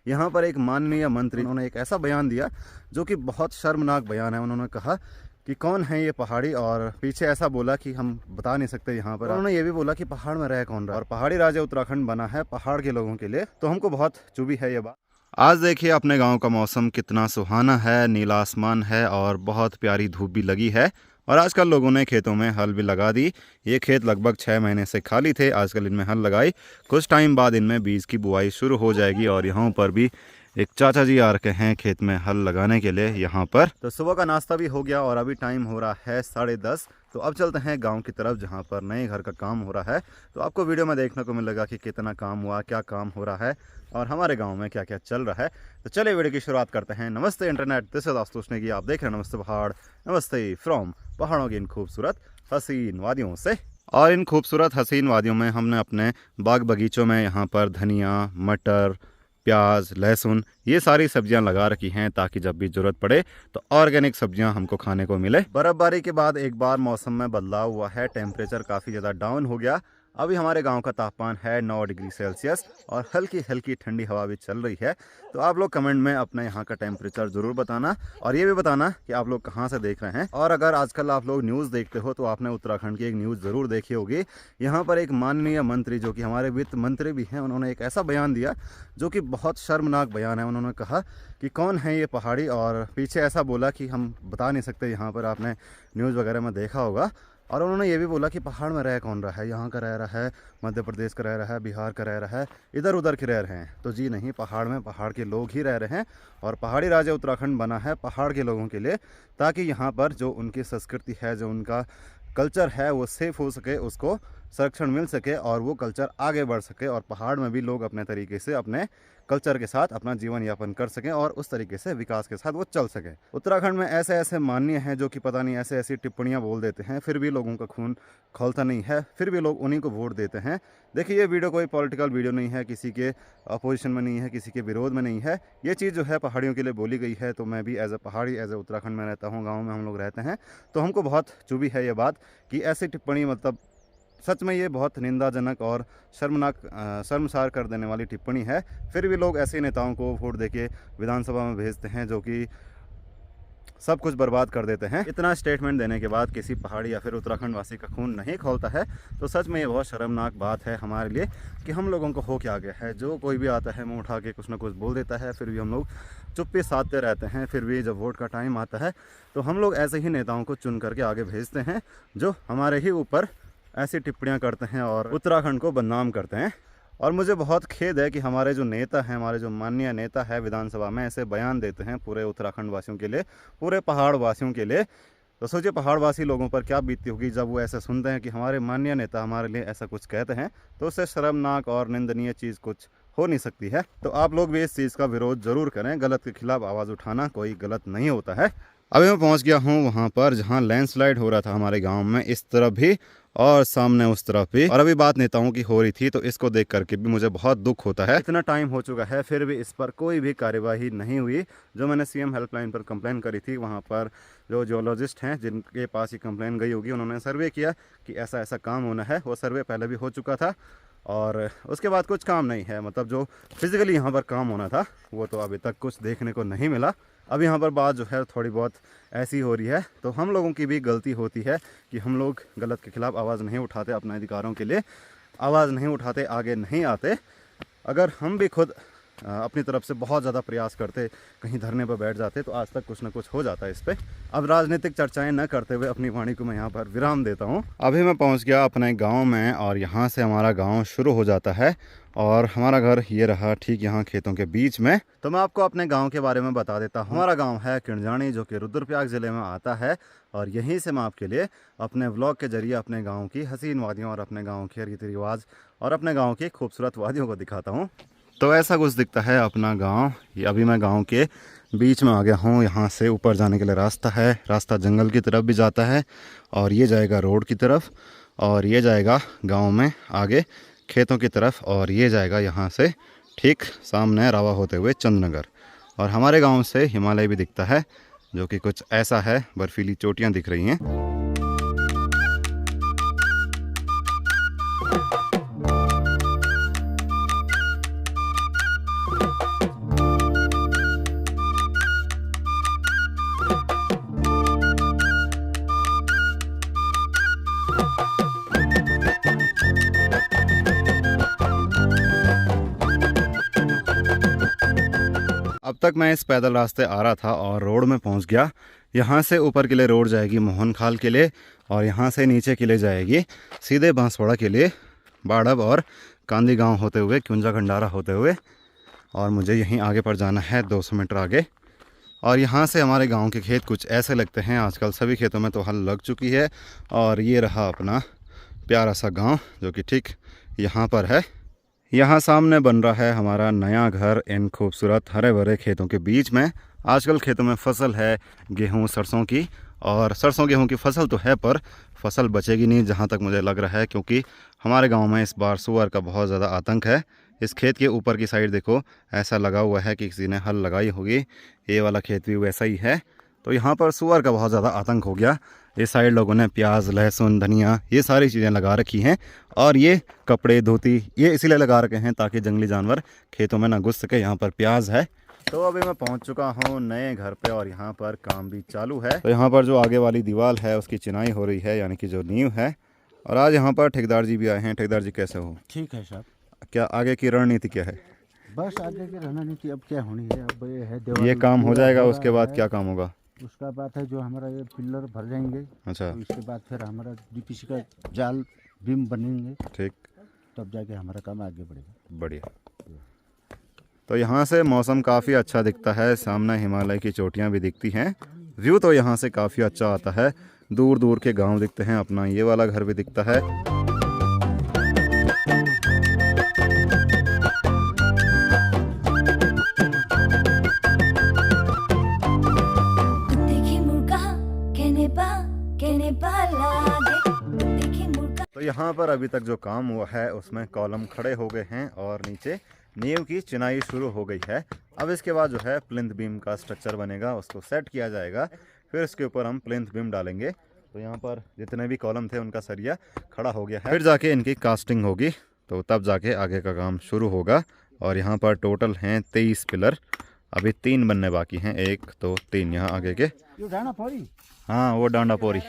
यहाँ पर एक माननीय मंत्री उन्होंने एक ऐसा बयान दिया जो कि बहुत शर्मनाक बयान है। उन्होंने कहा कि कौन है ये पहाड़ी, और पीछे ऐसा बोला कि हम बता नहीं सकते यहाँ पर। उन्होंने ये भी बोला कि पहाड़ में रह कौन रहा है, और पहाड़ी राज्य उत्तराखंड बना है पहाड़ के लोगों के लिए। तो हमको बहुत चुभी है ये बात। आज देखिए अपने गांव का मौसम कितना सुहाना है, नीला आसमान है और बहुत प्यारी धूप भी लगी है। और आजकल लोगों ने खेतों में हल भी लगा दी। ये खेत लगभग 6 महीने से खाली थे, आजकल इनमें हल लगाई। कुछ टाइम बाद इनमें बीज की बुआई शुरू हो जाएगी। और यहाँ पर भी एक चाचा जी आ रखे हैं खेत में हल लगाने के लिए यहाँ पर। तो सुबह का नाश्ता भी हो गया और अभी टाइम हो रहा है 10:30। तो अब चलते हैं गांव की तरफ जहां पर नए घर का काम हो रहा है। तो आपको वीडियो में देखने को मिलेगा कि कितना काम हुआ, क्या काम हो रहा है और हमारे गांव में क्या क्या चल रहा है। तो चलिए वीडियो की शुरुआत करते हैं। नमस्ते internet, this is Ashutosh Negi. आप देख रहे हैं नमस्ते पहाड़, नमस्ते फ्रॉम पहाड़ों की इन खूबसूरत हसीन वादियों से। और इन खूबसूरत हसीन वादियों में हमने अपने बाग बगीचों में यहाँ पर धनिया, मटर, प्याज, लहसुन ये सारी सब्जियां लगा रखी हैं ताकि जब भी ज़रूरत पड़े तो ऑर्गेनिक सब्जियां हमको खाने को मिले। बर्फबारी के बाद एक बार मौसम में बदलाव हुआ है, टेम्परेचर काफ़ी ज़्यादा डाउन हो गया। अभी हमारे गांव का तापमान है 9 डिग्री सेल्सियस और हल्की हल्की ठंडी हवा भी चल रही है। तो आप लोग कमेंट में अपने यहाँ का टेम्परेचर ज़रूर बताना और ये भी बताना कि आप लोग कहाँ से देख रहे हैं। और अगर आजकल आप लोग न्यूज़ देखते हो तो आपने उत्तराखंड की एक न्यूज़ ज़रूर देखी होगी। यहाँ पर एक माननीय मंत्री जो कि हमारे वित्त मंत्री भी हैं, उन्होंने एक ऐसा बयान दिया जो कि बहुत शर्मनाक बयान है। उन्होंने कहा कि कौन है ये पहाड़ी, और पीछे ऐसा बोला कि हम बता नहीं सकते। यहाँ पर आपने न्यूज़ वगैरह में देखा होगा। और उन्होंने ये भी बोला कि पहाड़ में रह कौन रहा है, यहाँ का रह रहा है, मध्य प्रदेश का रह रहा है, बिहार का रह रहा है, इधर उधर के रह रहे हैं। तो जी नहीं, पहाड़ में पहाड़ के लोग ही रह रहे हैं। और पहाड़ी राज्य उत्तराखंड बना है पहाड़ के लोगों के लिए, ताकि यहाँ पर जो उनकी संस्कृति है, जो उनका कल्चर है वो सेफ हो सके, उसको संरक्षण मिल सके और वो कल्चर आगे बढ़ सके। और पहाड़ में भी लोग अपने तरीके से अपने कल्चर के साथ अपना जीवन यापन कर सकें और उस तरीके से विकास के साथ वो चल सके। उत्तराखंड में ऐसे ऐसे माननीय हैं जो कि पता नहीं ऐसे ऐसी टिप्पणियां बोल देते हैं, फिर भी लोगों का खून खौलता नहीं है, फिर भी लोग उन्हीं को वोट देते हैं। देखिए, ये वीडियो कोई पॉलिटिकल वीडियो नहीं है, किसी के अपोजिशन में नहीं है, किसी के विरोध में नहीं है। ये चीज़ जो है पहाड़ियों के लिए बोली गई है। तो मैं भी एज ए पहाड़ी, एज ए उत्तराखंड में रहता हूँ, गाँव में हम लोग रहते हैं, तो हमको बहुत चुभी है ये बात कि ऐसी टिप्पणी, मतलब सच में ये बहुत निंदाजनक और शर्मसार कर देने वाली टिप्पणी है। फिर भी लोग ऐसे नेताओं को वोट देके विधानसभा में भेजते हैं जो कि सब कुछ बर्बाद कर देते हैं। इतना स्टेटमेंट देने के बाद किसी पहाड़ी या फिर उत्तराखंड वासी का खून नहीं खौलता है। तो सच में ये बहुत शर्मनाक बात है हमारे लिए कि हम लोगों को हो क्या गया है। जो कोई भी आता है मुँह उठा के कुछ ना कुछ बोल देता है, फिर भी हम लोग चुप्पी साधते रहते हैं। फिर भी जब वोट का टाइम आता है तो हम लोग ऐसे ही नेताओं को चुन करके आगे भेजते हैं जो हमारे ही ऊपर ऐसी टिप्पणियां करते हैं और उत्तराखंड को बदनाम करते हैं। और मुझे बहुत खेद है कि हमारे जो नेता हैं, हमारे जो माननीय नेता है विधानसभा में ऐसे बयान देते हैं पूरे उत्तराखंड वासियों के लिए, पूरे पहाड़ वासियों के लिए। तो सोचिए पहाड़वासी लोगों पर क्या बीतती होगी जब वो ऐसे सुनते हैं कि हमारे माननीय नेता हमारे लिए ऐसा कुछ कहते हैं। तो उससे शर्मनाक और निंदनीय चीज़ कुछ हो नहीं सकती है। तो आप लोग भी इस चीज़ का विरोध ज़रूर करें। गलत के खिलाफ आवाज़ उठाना कोई गलत नहीं होता है। अभी मैं पहुंच गया हूं वहां पर जहां लैंडस्लाइड हो रहा था हमारे गांव में, इस तरफ भी और सामने उस तरफ भी। और अभी बात नेताओं की हो रही थी, तो इसको देख करके भी मुझे बहुत दुख होता है। इतना टाइम हो चुका है फिर भी इस पर कोई भी कार्यवाही नहीं हुई। जो मैंने सीएम हेल्पलाइन पर कंप्लेन करी थी, वहां पर जो जियोलॉजिस्ट हैं जिनके पास ये कंप्लेन गई होगी, उन्होंने सर्वे किया कि ऐसा ऐसा काम होना है। वो सर्वे पहले भी हो चुका था और उसके बाद कुछ काम नहीं है। मतलब जो फिजिकली यहाँ पर काम होना था वो तो अभी तक कुछ देखने को नहीं मिला। अब यहाँ पर बात जो है थोड़ी बहुत ऐसी हो रही है। तो हम लोगों की भी गलती होती है कि हम लोग गलत के खिलाफ आवाज़ नहीं उठाते, अपने अधिकारों के लिए आवाज़ नहीं उठाते, आगे नहीं आते। अगर हम भी खुद अपनी तरफ से बहुत ज़्यादा प्रयास करते, कहीं धरने पर बैठ जाते, तो आज तक कुछ ना कुछ हो जाता है इस पर। अब राजनीतिक चर्चाएं न करते हुए अपनी वाणी को मैं यहाँ पर विराम देता हूँ। अभी मैं पहुँच गया अपने गांव में और यहाँ से हमारा गांव शुरू हो जाता है और हमारा घर ये रहा ठीक यहाँ खेतों के बीच में। तो मैं आपको अपने गांव के बारे में बता देता हूँ। हमारा गांव है किंजानी, जो कि रुद्रप्रयाग ज़िले में आता है। और यहीं से मैं आपके लिए अपने व्लॉग के जरिए अपने गाँव की हसीन वादियों और अपने गाँव के रीति रिवाज और अपने गाँव की खूबसूरत वादियों को दिखाता हूँ। तो ऐसा कुछ दिखता है अपना गांव। अभी मैं गांव के बीच में आ गया हूँ। यहाँ से ऊपर जाने के लिए रास्ता है, रास्ता जंगल की तरफ भी जाता है और ये जाएगा रोड की तरफ और ये जाएगा गांव में आगे खेतों की तरफ और ये जाएगा यहाँ से ठीक सामने रावा होते हुए चंदनगर। और हमारे गांव से हिमालय भी दिखता है, जो कि कुछ ऐसा है, बर्फीली चोटियाँ दिख रही हैं। तब तक मैं इस पैदल रास्ते आ रहा था और रोड में पहुंच गया। यहाँ से ऊपर के लिए रोड जाएगी मोहन खाल के लिए और यहाँ से नीचे के लिए जाएगी सीधे बांसवाड़ा के लिए, बाड़ब और कांदी गांव होते हुए, क्युंजा खंडारा होते हुए। और मुझे यहीं आगे पर जाना है 200 मीटर आगे। और यहाँ से हमारे गांव के खेत कुछ ऐसे लगते हैं। आजकल सभी खेतों में तो हल लग चुकी है। और ये रहा अपना प्यारा सा गांव जो कि ठीक यहाँ पर है। यहाँ सामने बन रहा है हमारा नया घर इन खूबसूरत हरे भरे खेतों के बीच में। आजकल खेतों में फसल है गेहूँ सरसों की, और सरसों गेहूँ की फसल तो है पर फसल बचेगी नहीं जहाँ तक मुझे लग रहा है, क्योंकि हमारे गांव में इस बार सुअर का बहुत ज़्यादा आतंक है। इस खेत के ऊपर की साइड देखो ऐसा लगा हुआ है कि किसी ने हल लगाई होगी। ये वाला खेत भी वैसा ही है। तो यहाँ पर सुअर का बहुत ज़्यादा आतंक हो गया। इस साइड लोगों ने प्याज, लहसुन, धनिया ये सारी चीज़ें लगा रखी हैं। और ये कपड़े, धोती ये इसीलिए लगा रखे हैं ताकि जंगली जानवर खेतों में ना घुस सके। यहाँ पर प्याज है। तो अभी मैं पहुँच चुका हूँ नए घर पे और यहाँ पर काम भी चालू है। तो यहाँ पर जो आगे वाली दीवार है उसकी चिनाई हो रही है, यानी कि जो नींव है। और आज यहाँ पर ठेकेदार जी भी आए हैं। ठेकेदार जी कैसे हो? ठीक है साहब। क्या आगे की रणनीति क्या है? बस आगे की रणनीति अब क्या होनी है, अब ये है ये काम हो जाएगा, उसके बाद क्या काम होगा? उसका बात है जो हमारा ये पिलर भर जाएंगे। अच्छा। तो इसके बाद फिर हमारा डीपीसी का जाल बीम बनेंगे। ठीक। तब जाके हमारा काम आगे बढ़ेगा। बढ़िया। तो यहाँ से मौसम काफ़ी अच्छा दिखता है। सामने हिमालय की चोटियाँ भी दिखती हैं। व्यू तो यहाँ से काफ़ी अच्छा आता है। दूर दूर के गांव दिखते हैं। अपना ये वाला घर भी दिखता है। तो यहाँ पर अभी तक जो काम हुआ है उसमें कॉलम खड़े हो गए हैं और नीचे नींव की चिनाई शुरू हो गई है। अब इसके बाद जो है प्लिंथ बीम का स्ट्रक्चर बनेगा, उसको सेट किया जाएगा, फिर इसके ऊपर हम प्लिंथ बीम डालेंगे। तो यहाँ पर जितने भी कॉलम थे उनका सरिया खड़ा हो गया है। फिर जाके इनकी कास्टिंग होगी, तो तब जाके आगे का काम शुरू होगा। और यहाँ पर टोटल हैं 23 पिलर। अभी 3 बनने बाकी हैं, 1 2 3 यहाँ आगे के। हाँ वो डांडा पोरी।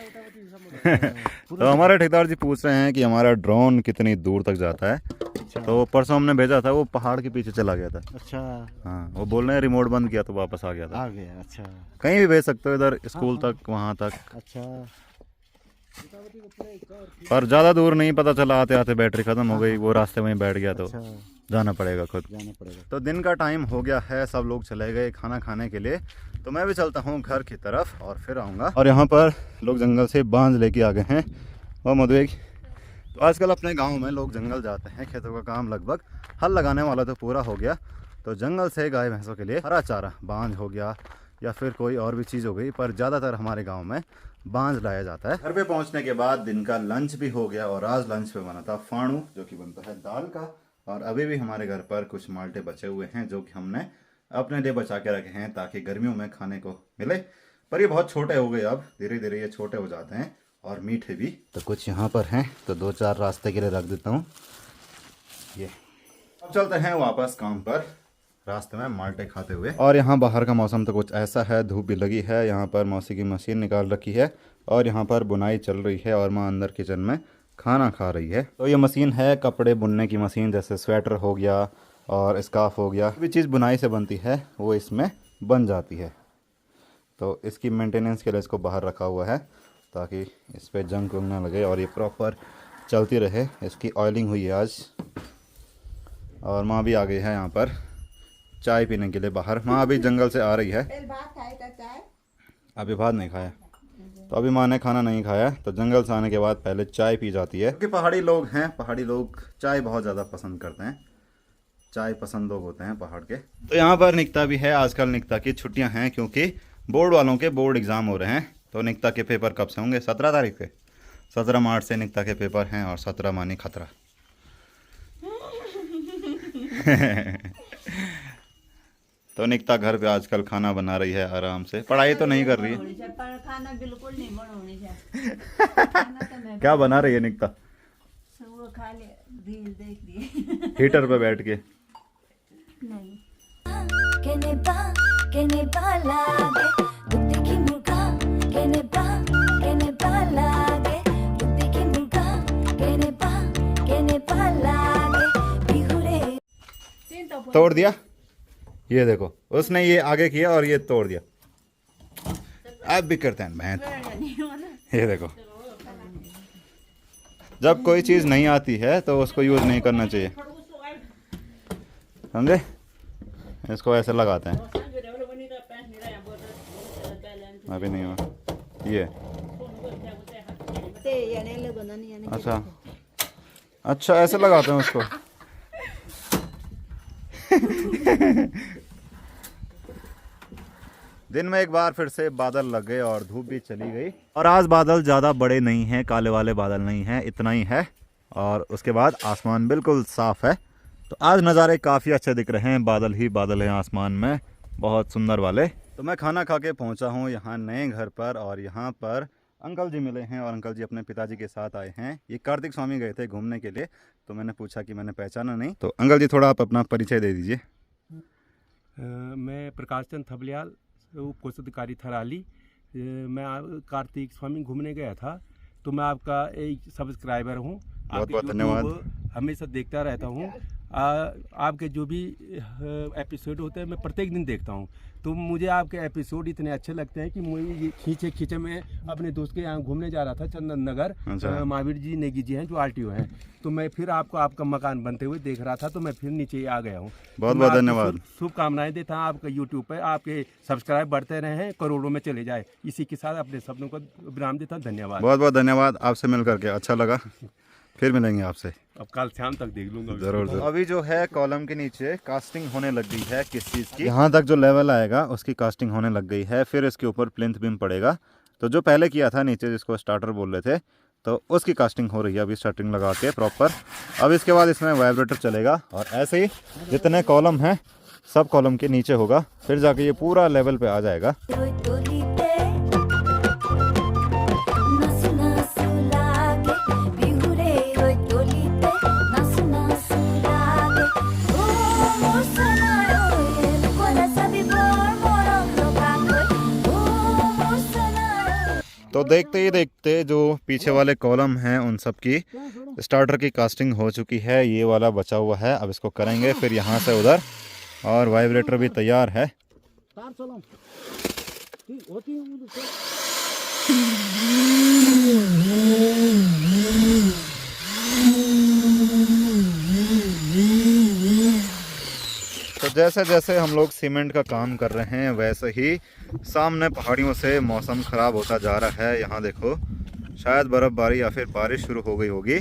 तो हमारे ठेकेदार जी पूछ रहे हैं कि हमारा ड्रोन कितनी दूर तक जाता है। अच्छा। तो परसों हमने भेजा था, वो पहाड़ के पीछे चला गया था। अच्छा। हाँ वो बोल रहे हैं रिमोट बंद किया तो वापस आ गया था। अच्छा। कहीं भी भेज सकते हो, इधर स्कूल तक, वहाँ तक। अच्छा। पर ज़्यादा दूर नहीं, पता चला आते आते बैटरी खत्म हो गई, वो रास्ते में बैठ गया। तो जाना पड़ेगा खुद। तो दिन का टाइम हो गया है, सब लोग चले गए खाना खाने के लिए। तो मैं भी चलता हूँ घर की तरफ और फिर आऊँगा। और यहाँ पर लोग जंगल से बांझ लेके आ गए हैं। और मधुएग तो आजकल अपने गांव में लोग जंगल जाते हैं। खेतों का काम लगभग हल लगाने वाला तो पूरा हो गया। तो जंगल से गाय भैंसों के लिए हरा चारा, बांझ हो गया या फिर कोई और भी चीज़ हो गई, पर ज़्यादातर हमारे गाँव में बांझ लाया जाता है। घर पे पहुँचने के बाद दिन का लंच भी हो गया और आज लंच पे बना था फाणू, जो कि बनता है दाल का। और अभी भी हमारे घर पर कुछ माल्टे बचे हुए हैं जो कि हमने अपने लिए बचा के रखे हैं ताकि गर्मियों में खाने को मिले। पर ये बहुत छोटे हो गए, अब धीरे धीरे ये छोटे हो जाते हैं और मीठे भी। तो कुछ यहाँ पर हैं, तो 2-4 रास्ते के लिए रख देता हूँ ये। अब चलते हैं वापस काम पर, रास्ते में माल्टे खाते हुए। और यहाँ बाहर का मौसम तो कुछ ऐसा है, धूप भी लगी है। यहाँ पर मौसी की मशीन निकाल रखी है और यहाँ पर बुनाई चल रही है और माँ अंदर किचन में खाना खा रही है। तो ये मशीन है कपड़े बुनने की मशीन, जैसे स्वेटर हो गया और स्कार्फ हो गया, भी चीज़ बुनाई से बनती है वो इसमें बन जाती है। तो इसकी मेंटेनेंस के लिए इसको बाहर रखा हुआ है ताकि इस पर जंग वंग ना लगे और ये प्रॉपर चलती रहे। इसकी ऑयलिंग हुई है आज। और माँ भी आ गई है यहाँ पर चाय पीने के लिए बाहर। माँ अभी जंगल से आ रही है। अभी भात नहीं खाया, तो अभी माँ ने खाना नहीं खाया। तो जंगल से आने के बाद पहले चाय पी जाती है, क्योंकि पहाड़ी लोग हैं, पहाड़ी लोग चाय बहुत ज़्यादा पसंद करते हैं। चाय पसंद लोग होते हैं पहाड़ के। तो यहाँ पर निकिता भी है। आजकल निकिता की छुट्टियाँ हैं क्योंकि बोर्ड वालों के बोर्ड एग्ज़ाम हो रहे हैं। तो निकिता के पेपर कब से होंगे? 17 तारीख से। 17 मार्च से निकिता के पेपर हैं और 17 मानी खतरा। तो निकिता घर पे आजकल खाना बना रही है आराम से, पढ़ाई तो नहीं कर रही है। खाना बिल्कुल नहीं बनानी चाहिए। क्या बना रही है निकिता? खा ले, रील देख रही। हीटर पे बैठ के। नहीं। तोड़ दिया। ये देखो उसने ये आगे किया और ये तोड़ दिया। अब भी करते हैं बहन। ये देखो जब कोई चीज़ नहीं आती है तो उसको यूज़ नहीं करना चाहिए, समझे। इसको ऐसे लगाते हैं। अभी नहीं हुआ ये। अच्छा अच्छा ऐसे लगाते हैं उसको। दिन में एक बार फिर से बादल लग गए और धूप भी चली गई। और आज बादल ज़्यादा बड़े नहीं हैं, काले वाले बादल नहीं हैं, इतना ही है। और उसके बाद आसमान बिल्कुल साफ़ है। तो आज नज़ारे काफ़ी अच्छे दिख रहे हैं, बादल ही बादल हैं आसमान में, बहुत सुंदर वाले। तो मैं खाना खा के पहुँचा हूँ यहाँ नए घर पर, और यहाँ पर अंकल जी मिले हैं और अंकल जी अपने पिताजी के साथ आए हैं। ये कार्तिक स्वामी गए थे घूमने के लिए, तो मैंने पूछा कि मैंने पहचाना नहीं। तो अंकल जी थोड़ा आप अपना परिचय दे दीजिए। मैं प्रकाश चंद थबलियाल, उप कोषाधिकारी थराली। मैं कार्तिक स्वामी घूमने गया था, तो मैं आपका एक सब्सक्राइबर हूँ। बहुत बहुत धन्यवाद। हमेशा देखता रहता हूँ। आपके जो भी एपिसोड होते हैं मैं प्रत्येक दिन देखता हूँ। तो मुझे आपके एपिसोड इतने अच्छे लगते हैं कि मुझे ये खींचे मैं अपने दोस्त के यहाँ घूमने जा रहा था चंदन नगर। अच्छा। महावीर जी नेगी जी हैं जो RTO हैं, तो मैं फिर आपका मकान बनते हुए देख रहा था, तो मैं फिर नीचे आ गया हूँ। बहुत बहुत धन्यवाद। शुभकामनाएं देता हूँ आपका यूट्यूब पे, आपके सब्सक्राइब बढ़ते रहे, करोड़ों में चले जाए। इसी के साथ अपने शब्दों को विराम देता हूं। धन्यवाद। बहुत बहुत धन्यवाद। आपसे मिल करके अच्छा लगा, फिर मिलेंगे आपसे। अब कल शाम तक देख लूंगा। जरूर जरूर। अभी जो है कॉलम के नीचे कास्टिंग होने लग गई है किस चीज़ की, यहाँ तक जो लेवल आएगा उसकी कास्टिंग होने लग गई है। फिर इसके ऊपर प्लिंथ बीम पड़ेगा। तो जो पहले किया था नीचे जिसको स्टार्टर बोल रहे थे, तो उसकी कास्टिंग हो रही है अभी, स्टार्टिंग लगा के प्रॉपर। अब इसके बाद इसमें वाइब्रेटर चलेगा, और ऐसे ही जितने कॉलम हैं सब कॉलम के नीचे होगा, फिर जाके ये पूरा लेवल पे आ जाएगा। तो देखते ही देखते जो पीछे वाले कॉलम हैं उन सब की स्टार्टर की कास्टिंग हो चुकी है। ये वाला बचा हुआ है, अब इसको करेंगे फिर यहाँ से उधर, और वाइब्रेटर भी तैयार है। तो जैसे जैसे हम लोग सीमेंट का काम कर रहे हैं वैसे ही सामने पहाड़ियों से मौसम ख़राब होता जा रहा है। यहाँ देखो शायद बर्फ़बारी या फिर बारिश शुरू हो गई होगी,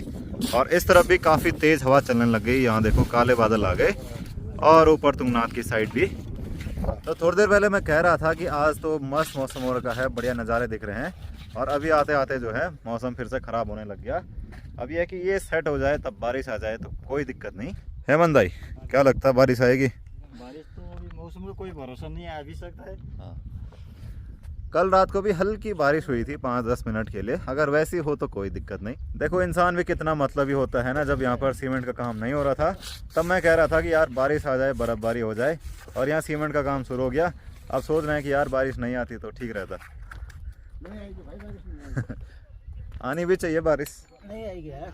और इस तरफ भी काफ़ी तेज़ हवा चलने लग गई। यहाँ देखो काले बादल आ गए, और ऊपर तुंगनाथ की साइड भी। तो थोड़ी देर पहले मैं कह रहा था कि आज तो मस्त मौसम हो रखा है, बढ़िया नज़ारे दिख रहे हैं, और अभी आते आते जो है मौसम फिर से ख़राब होने लग गया। अब यह है कि ये सेट हो जाए तब बारिश आ जाए तो कोई दिक्कत नहीं। हेमंत भाई क्या लगता है बारिश आएगी? बारिश तो अभी मौसम का कोई भरोसा नहीं, आ भी सकता है। हाँ। कल रात को भी हल्की बारिश हुई थी 5-10 मिनट के लिए, अगर वैसी हो तो कोई दिक्कत नहीं। देखो इंसान भी कितना मतलबी होता है ना। जब यहाँ पर सीमेंट का काम नहीं हो रहा था तब मैं कह रहा था कि यार बारिश आ जाए, बर्फ़बारी हो जाए, और यहाँ सीमेंट का काम शुरू हो गया। अब सोच रहे हैं कि यार बारिश नहीं आती तो ठीक रहता। आनी भी चाहिए बारिश। नहीं आएगी यार,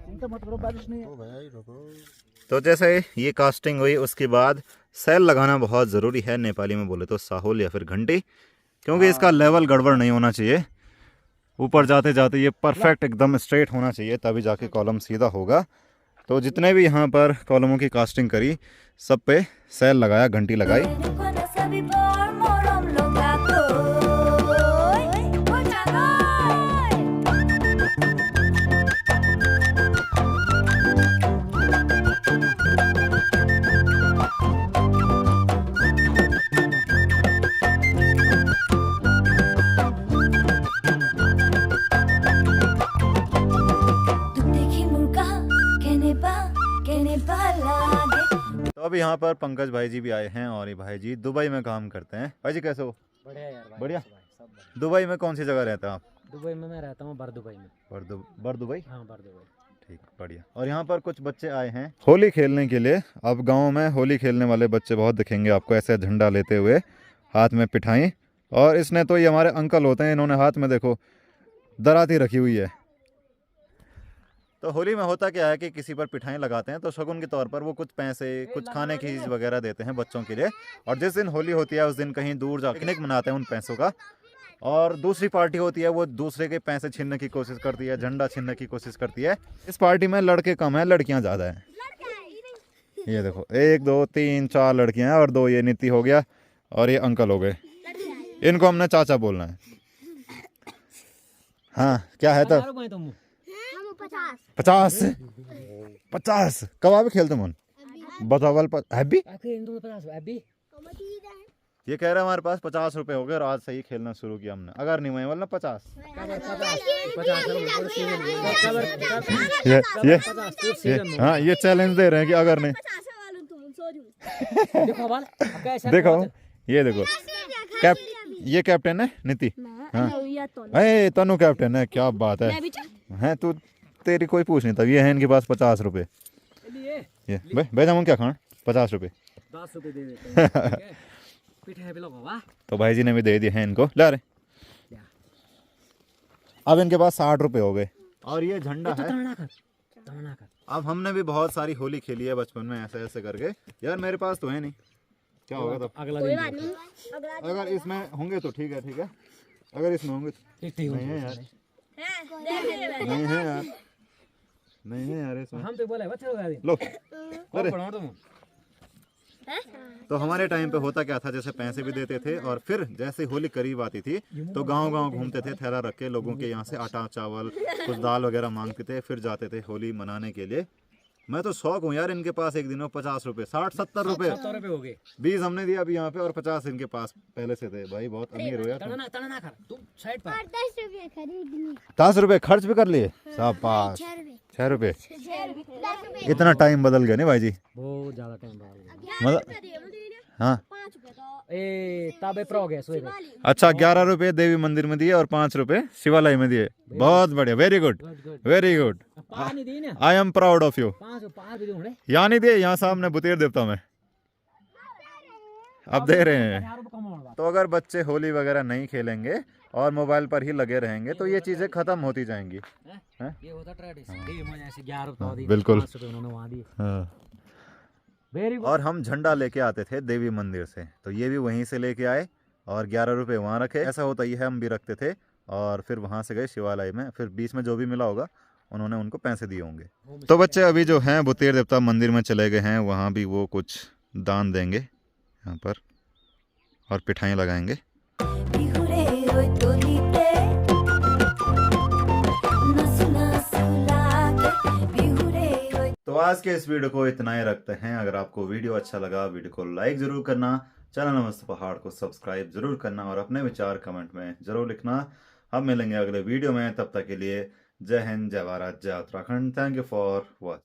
चिंता मत करो, बारिश नहीं है। तो जैसे ये कास्टिंग हुई उसके बाद सेल लगाना बहुत ज़रूरी है, नेपाली में बोले तो साहुल या फिर घंटी, क्योंकि इसका लेवल गड़बड़ नहीं होना चाहिए। ऊपर जाते जाते ये परफेक्ट एकदम स्ट्रेट होना चाहिए, तभी जाके कॉलम सीधा होगा। तो जितने भी यहाँ पर कॉलमों की कास्टिंग करी सब पे सेल लगाया, घंटी लगाई। तो अब यहाँ पर पंकज भाई जी भी आए हैं, और ये भाई जी दुबई में काम करते हैं। भाई जी कैसे हो? बढ़िया यार भाई, बढ़िया। सब बढ़िया। दुबई में कौन सी जगह रहते हैं आप? दुबई में मैं रहता हूँ, बर दुबई में। बर दुबई। हाँ, बर दुबई। ठीक, बढ़िया। और यहाँ पर कुछ बच्चे आए हैं होली खेलने के लिए। अब गांव में होली खेलने वाले बच्चे बहुत दिखेंगे आपको, ऐसे झंडा लेते हुए, हाथ में पिठाई। और इसने तो ये हमारे अंकल होते हैं, इन्होंने हाथ में देखो दराती रखी हुई है। तो होली में होता क्या है कि किसी पर पिठाई लगाते हैं तो शगुन के तौर पर वो कुछ पैसे, कुछ खाने की चीज वगैरह देते हैं बच्चों के लिए। और जिस दिन होली होती है उस दिन कहीं दूर जा पिकनिक मनाते हैं उन पैसों का। और दूसरी पार्टी होती है वो दूसरे के पैसे छीनने की कोशिश करती है, झंडा छीनने की कोशिश करती है। इस पार्टी में लड़के कम है, लड़कियां ज़्यादा हैं। ये देखो 1 2 3 4 लड़कियां हैं और 2 ये नीति हो गया और ये अंकल हो गए। इनको हमने चाचा बोलना है। हाँ क्या है तब? 50 कब खेलते मन बतावल हैप्पी। ये कह रहा है हमारे पास 50 रुपए हो गए और आज से ही खेलना शुरू किया हमने। अगर नहीं हुए ना 50 ये हाँ ये चैलेंज दे रहे हैं कि अगर नहीं देखो ये देखो ये कैप्टन है नीति। हाँ तनु कैप्टन है, क्या बात है तू तेरी कोई पूछ नहीं था। ये है इनके पास 50 रुपए। ये भाई हम क्या खान 50 रुपए 10 रुपए दे देते हैं। तो भाई जी ने भी दे दिए हैं इनको। ला रहे अब इनके पास 60 रुपए हो गए। और ये झंडा है। अब हमने भी बहुत सारी होली खेली है बचपन में ऐसे ऐसे करके। यार मेरे पास तो है नहीं, क्या होगा तब? अगर इसमें होंगे तो ठीक है। अगर इसमें होंगे तो नहीं है यार, नहीं है यार इसमें। हम तो बोले लो अरे तो हमारे टाइम पे होता क्या था, जैसे पैसे भी देते थे और फिर जैसे होली करीब आती थी तो गांव-गांव घूमते थे, थैला रख के लोगों के यहाँ से आटा चावल कुछ दाल वगैरह मांगते थे, फिर जाते थे होली मनाने के लिए। मैं तो शौक हूँ यार, इनके पास एक दिन में 50 रुपए 60-70 रुपए हो गए। 20 हमने दिया अभी यहाँ पे और 50 इनके पास पहले से थे। भाई बहुत अमीर हो यार। 10 रुपए खर्च भी कर लिए। शाबाश 6 रुपए। इतना टाइम बदल गया नहीं भाई जी, बहुत ज्यादा टाइम मतलब हाँ ताबे प्रो गए सोए। अच्छा 11 रुपए देवी मंदिर में दिए और 5 रुपए शिवालय में दिए। बहुत बढ़िया, very good very good. I am proud of you. यहाँ नहीं दिए, यहाँ सामने बुतेर देवता में अब दे रहे हैं। तो अगर बच्चे होली वगैरह नहीं खेलेंगे और मोबाइल पर ही लगे रहेंगे तो ये चीजें खत्म होती जाएंगी। ये होता ट्रेडिशन। बिल्कुल। हाँ। और हम झंडा लेके आते थे देवी मंदिर से, तो ये भी वहीं से लेके आए और 11 रुपए वहाँ रखे। ऐसा होता ही है, हम भी रखते थे और फिर वहाँ से गए शिवालय में, फिर बीच में जो भी मिला होगा उन्होंने उनको पैसे दिए होंगे। तो बच्चे अभी जो हैं बुतेर देवता मंदिर में चले गए हैं, वहाँ भी वो कुछ दान देंगे यहाँ पर और पिठाई लगाएंगे। तो आज के इस वीडियो को इतना ही रखते हैं। अगर आपको वीडियो अच्छा लगा वीडियो को लाइक जरूर करना, चैनल नमस्ते पहाड़ को सब्सक्राइब जरूर करना और अपने विचार कमेंट में जरूर लिखना। हम मिलेंगे अगले वीडियो में, तब तक के लिए जय हिंद, जय भारत, जय Uttarakhand. Thank you for watching.